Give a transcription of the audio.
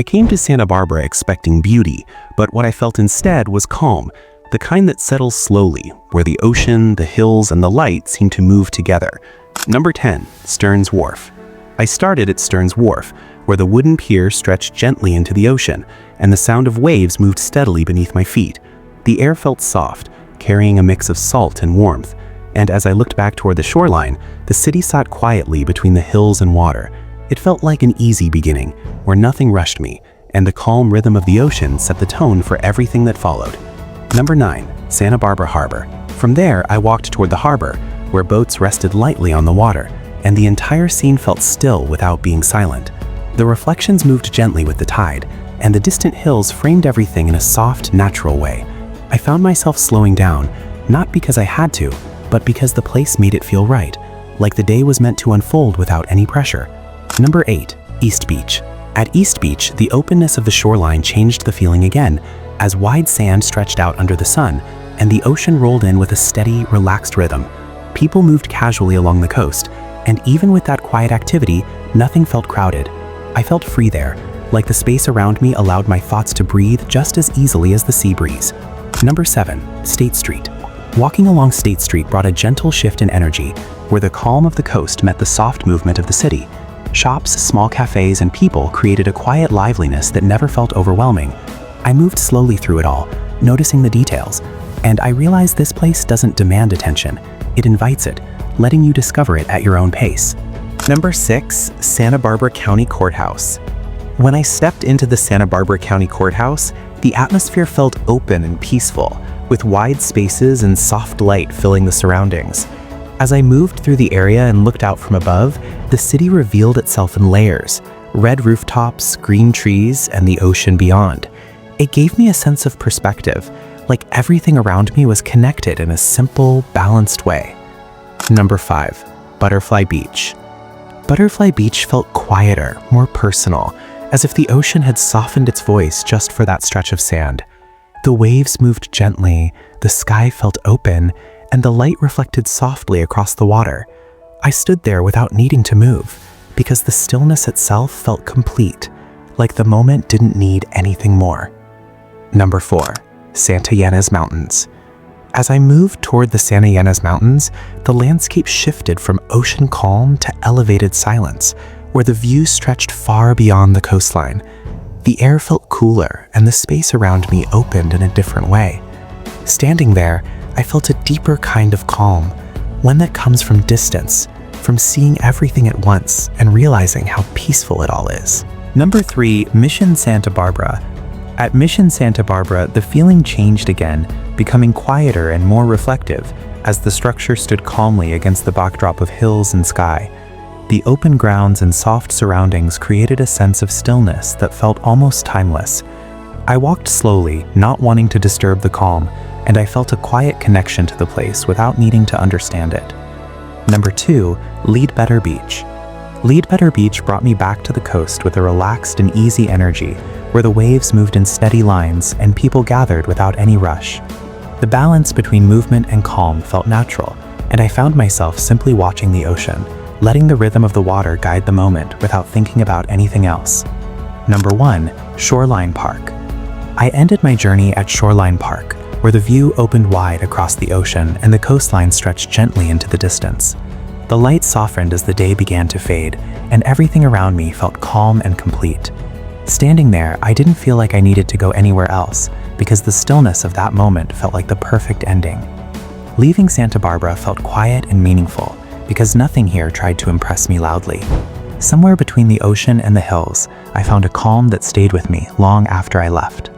I came to Santa Barbara expecting beauty, but what I felt instead was calm, the kind that settles slowly, where the ocean, the hills, and the light seem to move together. Number 10, Stearns Wharf. I started at Stearns Wharf, where the wooden pier stretched gently into the ocean, and the sound of waves moved steadily beneath my feet. The air felt soft, carrying a mix of salt and warmth, and as I looked back toward the shoreline, the city sat quietly between the hills and water. It felt like an easy beginning, where nothing rushed me, and the calm rhythm of the ocean set the tone for everything that followed. Number 9, Santa Barbara Harbor. From there, I walked toward the harbor, where boats rested lightly on the water, and the entire scene felt still without being silent. The reflections moved gently with the tide, and the distant hills framed everything in a soft, natural way. I found myself slowing down, not because I had to, but because the place made it feel right, like the day was meant to unfold without any pressure. Number 8, East Beach. At East Beach, the openness of the shoreline changed the feeling again, as wide sand stretched out under the sun, and the ocean rolled in with a steady, relaxed rhythm. People moved casually along the coast, and even with that quiet activity, nothing felt crowded. I felt free there, like the space around me allowed my thoughts to breathe just as easily as the sea breeze. Number 7, State Street. Walking along State Street brought a gentle shift in energy, where the calm of the coast met the soft movement of the city. Shops, small cafes, and people created a quiet liveliness that never felt overwhelming. I moved slowly through it all, noticing the details, and I realized this place doesn't demand attention. It invites it, letting you discover it at your own pace. Number 6, Santa Barbara County Courthouse. When I stepped into the Santa Barbara County Courthouse, the atmosphere felt open and peaceful, with wide spaces and soft light filling the surroundings. As I moved through the area and looked out from above, the city revealed itself in layers: red rooftops, green trees, and the ocean beyond. It gave me a sense of perspective, like everything around me was connected in a simple, balanced way. Number 5, Butterfly Beach. Butterfly Beach felt quieter, more personal, as if the ocean had softened its voice just for that stretch of sand. The waves moved gently, the sky felt open, and the light reflected softly across the water. I stood there without needing to move, because the stillness itself felt complete, like the moment didn't need anything more. Number 4, Santa Ynez Mountains. As I moved toward the Santa Ynez Mountains, the landscape shifted from ocean calm to elevated silence, where the view stretched far beyond the coastline. The air felt cooler, and the space around me opened in a different way. Standing there, I felt a deeper kind of calm, one that comes from distance, from seeing everything at once and realizing how peaceful it all is. Number 3, Mission Santa Barbara. At Mission Santa Barbara, the feeling changed again, becoming quieter and more reflective as the structure stood calmly against the backdrop of hills and sky. The open grounds and soft surroundings created a sense of stillness that felt almost timeless. I walked slowly, not wanting to disturb the calm, and I felt a quiet connection to the place without needing to understand it. Number 2, Leadbetter Beach. Leadbetter Beach brought me back to the coast with a relaxed and easy energy, where the waves moved in steady lines and people gathered without any rush. The balance between movement and calm felt natural, and I found myself simply watching the ocean, letting the rhythm of the water guide the moment without thinking about anything else. Number 1, Shoreline Park. I ended my journey at Shoreline Park, where the view opened wide across the ocean and the coastline stretched gently into the distance. The light softened as the day began to fade, and everything around me felt calm and complete. Standing there, I didn't feel like I needed to go anywhere else, because the stillness of that moment felt like the perfect ending. Leaving Santa Barbara felt quiet and meaningful, because nothing here tried to impress me loudly. Somewhere between the ocean and the hills, I found a calm that stayed with me long after I left.